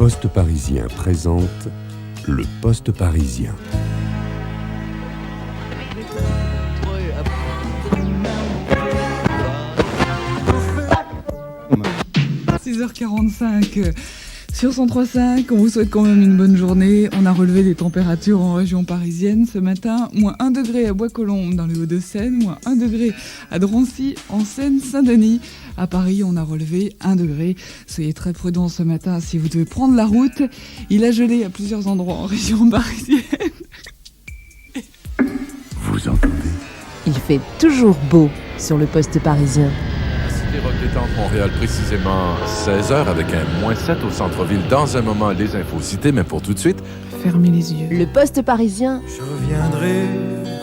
Poste Parisien présente le Poste Parisien. « 6h45 sur 103.5, on vous souhaite quand même une bonne journée. On a relevé les températures en région parisienne ce matin. Moins 1 degré à Bois-Colombes dans les Hauts-de-Seine, moins 1 degré à Drancy en Seine-Saint-Denis. À Paris, on a relevé 1 degré. Soyez très prudents ce matin si vous devez prendre la route. Il a gelé à plusieurs endroits en région parisienne. Vous entendez ? Il fait toujours beau sur le Poste Parisien. Rock Détente Montréal, précisément 16h avec un -7 au centre-ville. Dans un moment, les infos citées, mais pour tout de suite, Fermez les yeux. Le Poste Parisien Je reviendrai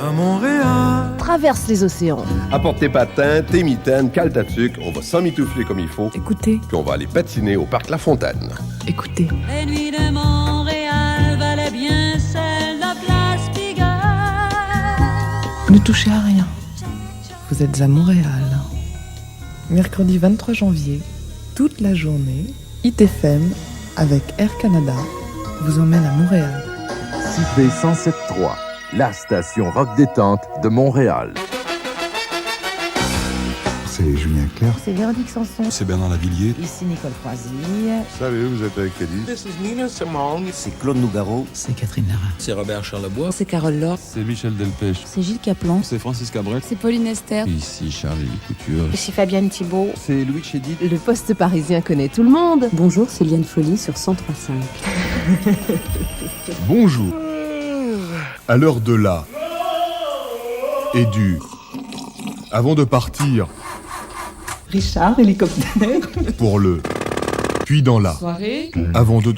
à Montréal. traverse les océans. Apporte tes patins, tes mitaines, cale ta tuque, on va s'emmitoufler comme il faut, Écoutez, puis on va aller patiner au parc La Fontaine. écoutez. Les nuits de Montréal valaient bien celle de Place Pigalle. Ne touchez à rien. Vous êtes à Montréal. Mercredi 23 janvier, toute la journée, ITFM avec Air Canada vous emmène à Montréal. CIP 107.3, la station rock détente de Montréal. C'est Julien Clerc. C'est Véronique Sanson. C'est Bernard Lavillier. Ici Nicole Croisy. Salut, vous êtes avec Kelly. C'est Claude Nougaro. C'est Catherine Lara. C'est Robert Charlebois. C'est Carole Laure. C'est Michel Delpech. C'est Gilles Caplan. C'est Francis Cabrel. C'est Pauline Esther. Ici Charlie Couture. Ici Fabienne Thibault. C'est Louis Chédid. Le Poste Parisien connaît tout le monde. Bonjour, c'est Liane Folly sur 103.5. Bonjour. À l'heure de la et du avant de partir Richard, hélicoptère. pour le puis dans la Soirée. avant de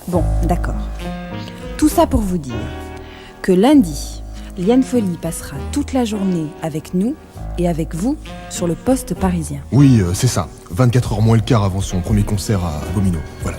Bon, d'accord. Tout ça pour vous dire que lundi, Liane Folly passera toute la journée avec nous et avec vous sur le Poste Parisien. Oui, c'est ça. 24 heures moins le quart avant son premier concert à Bomino. Voilà.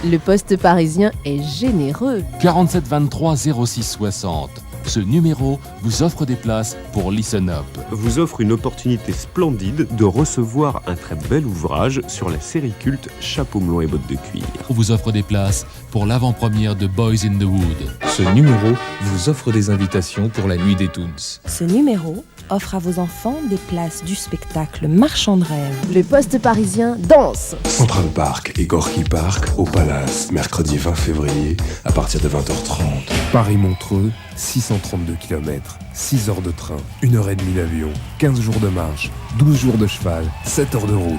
Le Poste Parisien est généreux. 47 23 06 60. Ce numéro vous offre des places pour Listen Up. Vous offre une opportunité splendide de recevoir un très bel ouvrage sur la série culte Chapeau melon et bottes de cuir. On vous offre des places pour l'avant-première de Boys in the Wood. Ce numéro vous offre des invitations pour la nuit des Toons. Ce numéro offre à vos enfants des places du spectacle Marchand de rêve. Le Poste Parisien danse. Central Park et Gorky Park au Palace, mercredi 20 février à partir de 20h30. Paris-Montreux, 632 km, 6 heures de train, 1h30 d'avion, 15 jours de marche, 12 jours de cheval, 7 heures de route.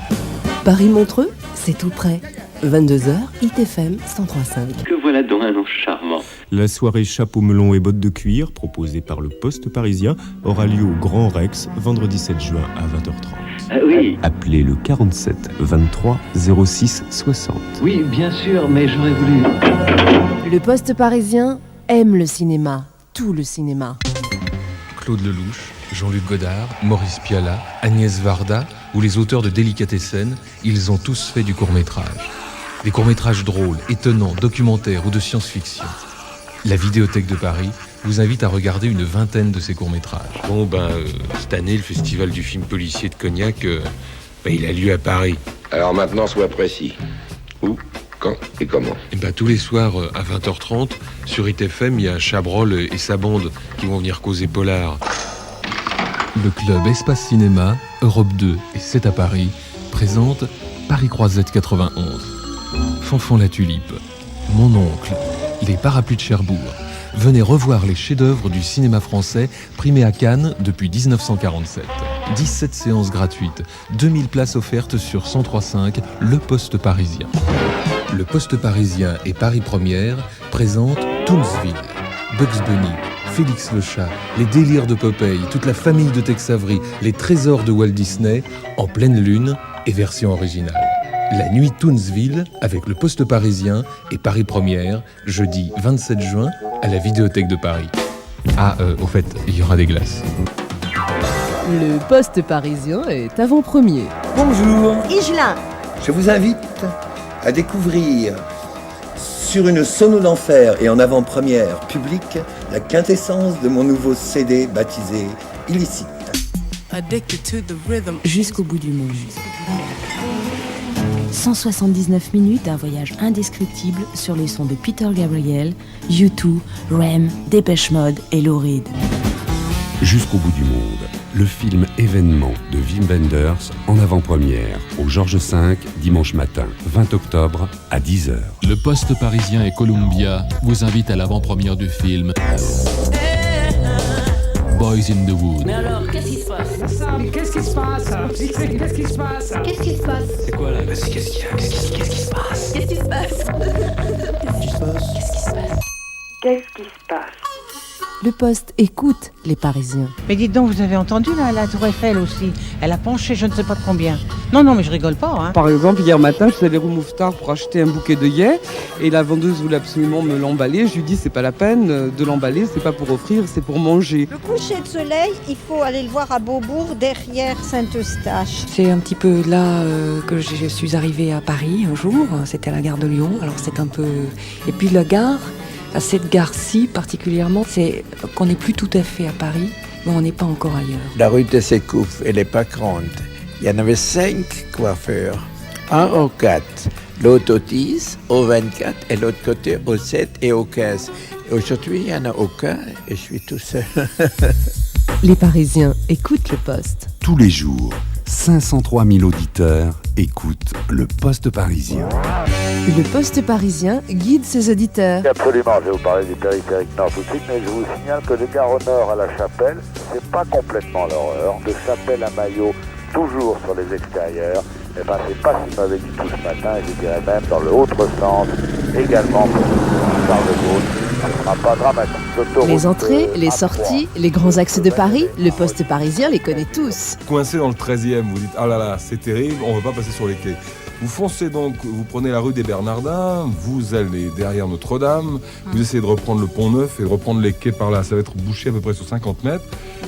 Paris-Montreux, c'est tout près. 22h, ITFM 103.5. Que voilà donc un nom charmant. La soirée Chapeau melon et bottes de cuir, proposée par le Poste Parisien, aura lieu au Grand Rex, vendredi 7 juin à 20h30. Ah oui. Appelez le 47 23 06 60. Oui, bien sûr, mais j'aurais voulu... Le Poste Parisien aime le cinéma, tout le cinéma. Claude Lelouch, Jean-Luc Godard, Maurice Pialat, Agnès Varda ou les auteurs de Délicatessen, ils ont tous fait du court-métrage. Des courts-métrages drôles, étonnants, documentaires ou de science-fiction. La Vidéothèque de Paris vous invite à regarder une vingtaine de ces courts-métrages. Bon, cette année, le festival du film policier de Cognac, il a lieu à Paris. Alors maintenant, sois précis. Où, quand et comment? Et tous les soirs à 20h30, sur ITFM, il y a Chabrol et sa bande qui vont venir causer polar. Le club Espace Cinéma, Europe 2 et 7 à Paris présente Paris Croisette 91. Fanfan la Tulipe, Mon oncle, Les Parapluies de Cherbourg. Venez revoir les chefs-d'œuvre du cinéma français primés à Cannes depuis 1947. 17 séances gratuites, 2000 places offertes sur 103.5, Le Poste Parisien. Le Poste Parisien et Paris Première présentent Toonsville, Bugs Bunny, Félix le Chat, Les Délires de Popeye, toute la famille de Tex Avery, Les Trésors de Walt Disney, en pleine lune et version originale. La nuit Toonsville avec le Poste Parisien et Paris Première, jeudi 27 juin à la Vidéothèque de Paris. Au fait, il y aura des glaces. Le Poste Parisien est avant-premier. Bonjour. Igelin. Je vous invite à découvrir sur une sono d'enfer et en avant-première publique la quintessence de mon nouveau CD baptisé Illicite. Jusqu'au bout du monde. 179 minutes d'un voyage indescriptible sur les sons de Peter Gabriel, U2, Rem, Dépêche Mode et Lou Reed. Jusqu'au bout du monde, le film événement de Wim Wenders en avant-première au Georges V dimanche matin, 20 octobre à 10h. Le Poste parisien et Columbia vous invitent à l'avant-première du film Boys in the Wood. Mais alors, qu'est-ce qui se passe? Qu'est-ce qui se passe? Qu'est-ce qui se passe? Qu'est-ce qui se passe? C'est quoi là? Qu'est-ce qu'il y a? Qu'est-ce qui se passe? Qu'est-ce qui se passe? Qu'est-ce qui se passe? Qu'est-ce qui se passe? Le Poste écoute les Parisiens. Mais dites donc, vous avez entendu là, la Tour Eiffel aussi. Elle a penché je ne sais pas de combien. Non, mais je rigole pas, hein. Par exemple, hier matin, je suis allée rue Mouffetard pour acheter un bouquet d'œillets et la vendeuse voulait absolument me l'emballer. Je lui dis, c'est pas la peine de l'emballer, c'est pas pour offrir, c'est pour manger. Le coucher de soleil, il faut aller le voir à Beaubourg, derrière Saint-Eustache. C'est un petit peu là que je suis arrivée à Paris un jour. C'était à la gare de Lyon. Alors c'est un peu... Et puis la gare... À cette gare-ci particulièrement, c'est qu'on n'est plus tout à fait à Paris, mais on n'est pas encore ailleurs. La rue de Sécouf, elle n'est pas grande. Il y en avait 5 coiffeurs. Un au 4, l'autre au 10, au 24 et l'autre côté au 7 et au 15. Et aujourd'hui, il n'y en a aucun et je suis tout seul. Les Parisiens écoutent le Poste. Tous les jours, 503 000 auditeurs écoutent le Poste parisien. Le Poste parisien guide ses auditeurs. Absolument, je vais vous parler du périphérique nord tout de suite, mais je vous signale que de Gare au Nord à la Chapelle, c'est pas complètement l'horreur. De Chapelle à Maillot, toujours sur les extérieurs, mais ben, c'est pas si mauvais du tout ce matin, et je dirais même dans le autre sens, également pour Charles de Gaulle. Ce sera pas dramatique. Les entrées, les sorties, les grands axes de Paris, le Poste parisien les connaît tous. Coincé dans le 13e, vous dites « Ah là là, c'est terrible, on ne va pas passer sur les quais ». Vous foncez donc, vous prenez la rue des Bernardins, vous allez derrière Notre-Dame, vous essayez de reprendre le Pont-Neuf et de reprendre les quais par là. Ça va être bouché à peu près sur 50 mètres,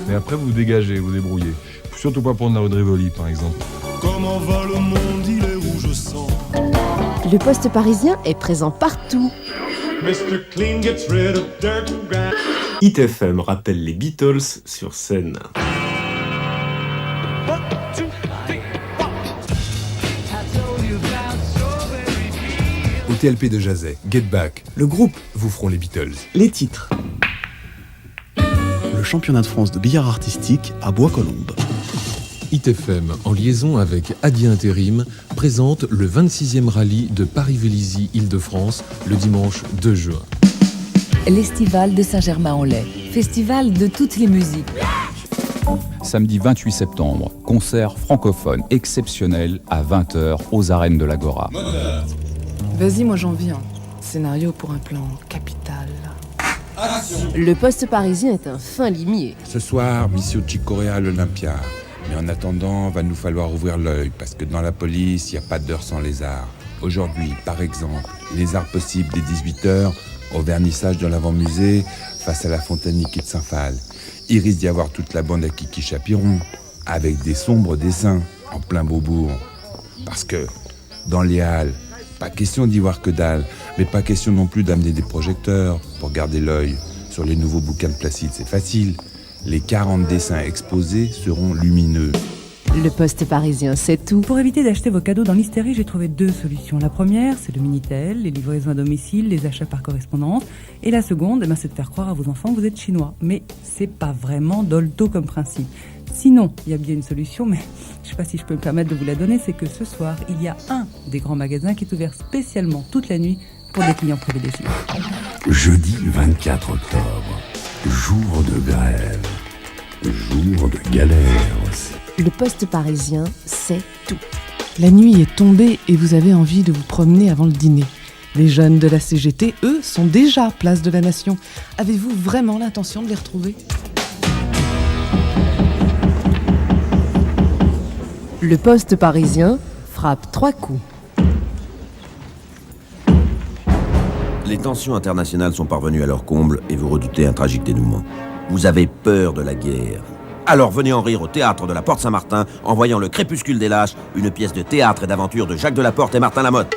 mais après vous dégagez, vous débrouillez. Surtout pas prendre la rue de Rivoli, par exemple. Comment va le monde, il est rouge sang. Le Poste parisien est présent partout. Mr. Clean gets rid of dirt and grass. ITFM rappelle les Beatles sur scène. Au TLP de Jazet, Get Back, le groupe vous feront les Beatles. Les titres. Le championnat de France de billard artistique à Bois-Colombes. ITFM, en liaison avec Adi Intérim, présente le 26e rallye de Paris-Vélizy Île-de-France le dimanche 2 juin. L'Estival de Saint-Germain-en-Laye, festival de toutes les musiques. Samedi 28 septembre, concert francophone exceptionnel à 20h aux arènes de l'Agora. Vas-y, moi j'en viens. Scénario pour un plan capital. Le Poste parisien est un fin limier. Ce soir, mission Chicorea à l'Olympia. Mais en attendant, va nous falloir ouvrir l'œil, parce que dans la police, il n'y a pas d'heure sans lézard. Aujourd'hui, par exemple, lézard possible dès 18h, au vernissage de l'avant-musée, face à la fontaine Niki de Saint-Phal. Il risque d'y avoir toute la bande à Kiki Chapiron, avec des sombres dessins, en plein Beaubourg. Parce que, dans les halles, pas question d'y voir que dalle, mais pas question non plus d'amener des projecteurs pour garder l'œil. Sur les nouveaux bouquins de Placide, c'est facile. Les 40 dessins exposés seront lumineux. Le Poste parisien, c'est tout. Pour éviter d'acheter vos cadeaux dans l'hystérie, j'ai trouvé 2 solutions. La première, c'est le Minitel, les livraisons à domicile, les achats par correspondance. Et la seconde, c'est de faire croire à vos enfants que vous êtes chinois. Mais c'est pas vraiment dolto comme principe. Sinon, il y a bien une solution, mais je sais pas si je peux me permettre de vous la donner, c'est que ce soir, il y a un des grands magasins qui est ouvert spécialement toute la nuit pour des clients privilégiés. Jeudi 24 octobre, jour de grève, jour de galère aussi. Le Poste parisien, c'est tout. La nuit est tombée et vous avez envie de vous promener avant le dîner. Les jeunes de la CGT, eux, sont déjà place de la Nation. Avez-vous vraiment l'intention de les retrouver ? Le Poste parisien frappe 3 coups. Les tensions internationales sont parvenues à leur comble et vous redoutez un tragique dénouement. Vous avez peur de la guerre. Alors venez en rire au théâtre de la Porte Saint-Martin en voyant Le Crépuscule des Lâches, une pièce de théâtre et d'aventure de Jacques Delaporte et Martin Lamotte.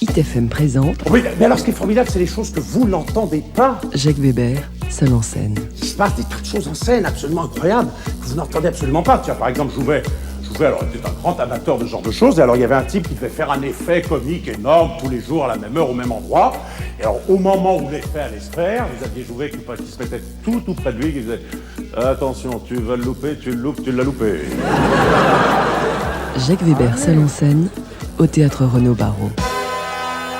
ITFM présente. Oui, mais alors ce qui est formidable, c'est les choses que vous n'entendez pas. Jacques Weber, seul en scène. Il se passe des tas de choses en scène absolument incroyables que vous n'entendez absolument pas. Tiens, par exemple, je vous Jouvet, alors, était un grand amateur de ce genre de choses. Et alors, il y avait un type qui devait faire un effet comique énorme tous les jours, à la même heure, au même endroit. Et alors, au moment où l'effet allait se faire, vous aviez Jouvet qui se mettait tout près de lui, qui disait « Attention, tu vas le louper, tu le loupes, tu l'as loupé. » Jacques Weber seul en scène, au théâtre Renaud Barrault.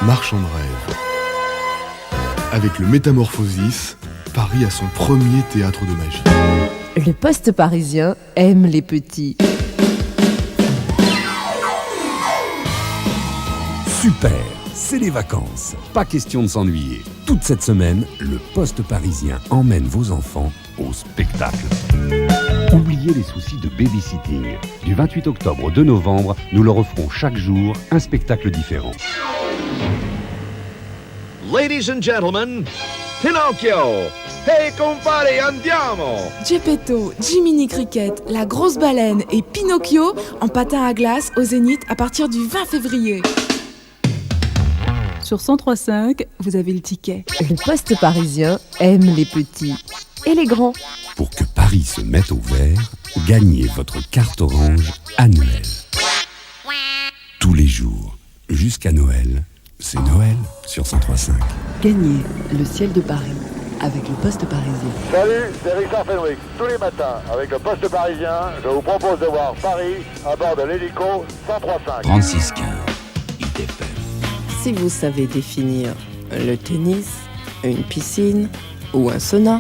Marchand de rêve. Avec le Métamorphosis, Paris a son premier théâtre de magie. Le Poste parisien aime les petits. Super, c'est les vacances. Pas question de s'ennuyer. Toute cette semaine, le Poste parisien emmène vos enfants au spectacle. Oubliez les soucis de babysitting. Du 28 octobre au 2 novembre, nous leur offrons chaque jour un spectacle différent. Ladies and gentlemen, Pinocchio! Hey compare, andiamo! Geppetto, Jiminy Cricket, La Grosse Baleine et Pinocchio en patin à glace au Zénith à partir du 20 février. Sur 103.5, vous avez le ticket. Le Poste parisien aime les petits et les grands. Pour que Paris se mette au vert, gagnez votre carte orange annuelle. Tous les jours, jusqu'à Noël, c'est Noël sur 103.5. Gagnez le ciel de Paris avec le Poste parisien. Salut, c'est Richard Fenwick. Tous les matins, avec le Poste parisien, je vous propose de voir Paris à bord de l'hélico 103.5. 3615, ITFM. Si vous savez définir le tennis, une piscine ou un sauna,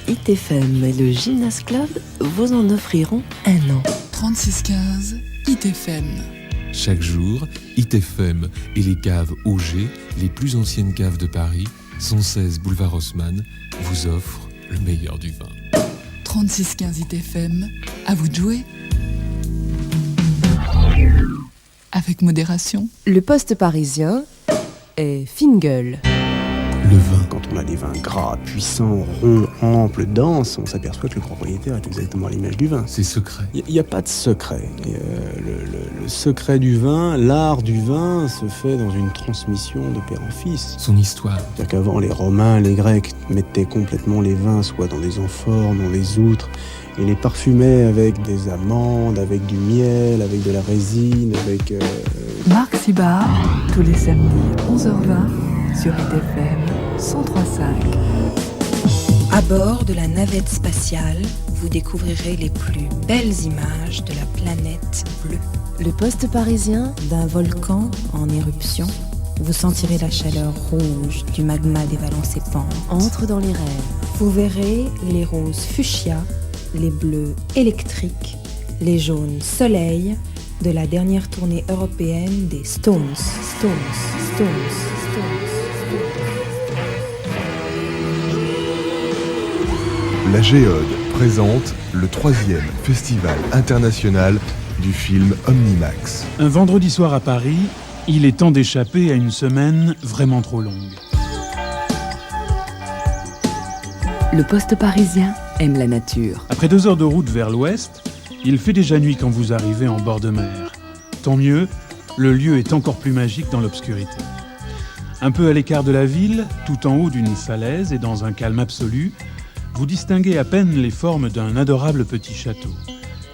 ITFM et le Gymnase Club vous en offriront un an. 3615 ITFM. Chaque jour, ITFM et les caves Auger, les plus anciennes caves de Paris, 116 boulevard Haussmann, vous offrent le meilleur du vin. 3615 ITFM, à vous de jouer. Avec modération. Le Poste parisien est fine gueule. Le vin, quand on a des vins gras, puissants, ronds, amples, denses, on s'aperçoit que le propriétaire est exactement à l'image du vin. C'est secret. Il n'y a pas de secret. Le secret du vin, l'art du vin se fait dans une transmission de père en fils. Son histoire. C'est-à-dire qu'avant, les Romains, les Grecs mettaient complètement les vins soit dans des amphores, dans des outres, et les parfumaient avec des amandes, avec du miel, avec de la résine, avec... Marc Sibard, tous les samedis, 11h20, sur ITFM 103.5. À bord de la navette spatiale, vous découvrirez les plus belles images de la planète bleue. Le Poste parisien, D'un volcan en éruption, vous sentirez la chaleur rouge du magma dévalant ses pentes. entre dans les rêves. Vous verrez les roses fuchsia, les bleus électriques, les jaunes soleil de la dernière tournée européenne des Stones. La Géode présente le 3e Festival international du film Omnimax. Un vendredi soir à Paris, il est temps d'échapper à une semaine vraiment trop longue. Le Poste parisien aime la nature. Après 2 heures de route vers l'ouest, il fait déjà nuit quand vous arrivez en bord de mer. Tant mieux, le lieu est encore plus magique dans l'obscurité. Un peu à l'écart de la ville, tout en haut d'une falaise et dans un calme absolu, vous distinguez à peine les formes d'un adorable petit château.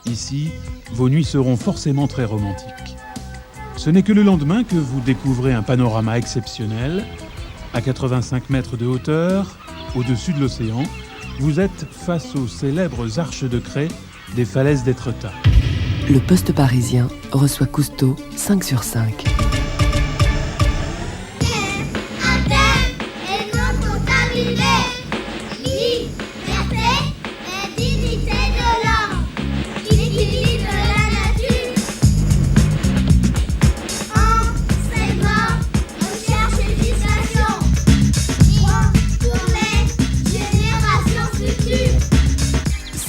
Ici, vos nuits seront forcément très romantiques. Ce n'est que le lendemain que vous découvrez un panorama exceptionnel. À 85 mètres de hauteur, au-dessus de l'océan, vous êtes face aux célèbres arches de craie des falaises d'Étretat. Le Poste parisien reçoit Cousteau 5 sur 5.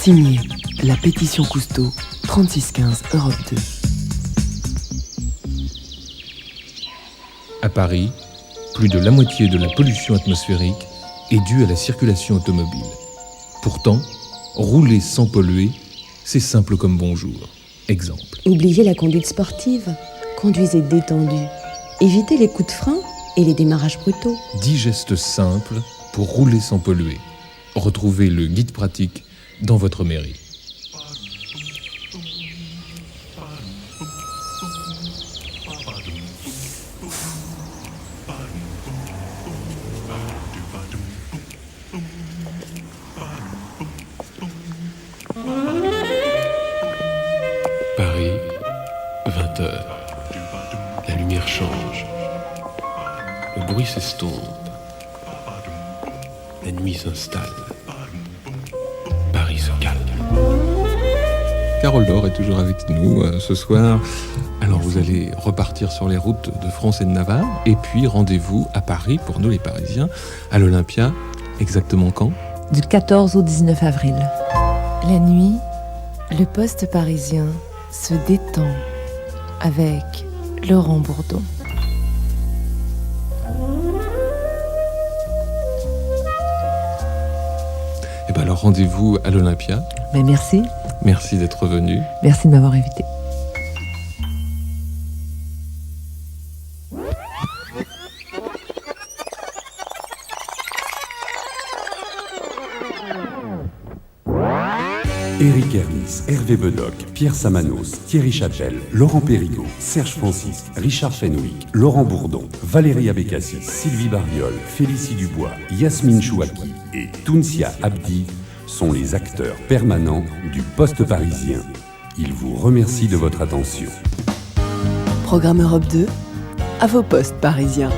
Signé la pétition Cousteau, 3615 Europe 2. À Paris, plus de la moitié de la pollution atmosphérique est due à la circulation automobile. Pourtant, rouler sans polluer, c'est simple comme bonjour. Exemple. Oubliez la conduite sportive, conduisez détendu. Évitez les coups de frein et les démarrages brutaux. 10 gestes simples pour rouler sans polluer. Retrouvez le guide pratique dans votre mairie. Paris, 20h. La lumière change. Le bruit s'estompe. La nuit s'installe. Paris se calme. Carole Laure est toujours avec nous ce soir. Alors vous allez repartir sur les routes de France et de Navarre. Et puis rendez-vous à Paris, pour nous les Parisiens, à l'Olympia. Exactement quand ? Du 14 au 19 avril. La nuit, le poste parisien se détend avec Laurent Bourdon. Et bien alors rendez-vous à l'Olympia. Mais merci. Merci d'être venu. Merci de m'avoir invité. Éric Hernis, Hervé Bedoc, Pierre Samanos, Thierry Chapelle, Laurent Périgot, Serge Francis, Richard Fenwick, Laurent Bourdon, Valérie Abécassis, Sylvie Barbiol, Félicie Dubois, Yasmine Chouaki et Tounsia Abdi sont les acteurs permanents du Poste parisien. Ils vous remercient de votre attention. Programme Europe 2, à vos postes parisiens.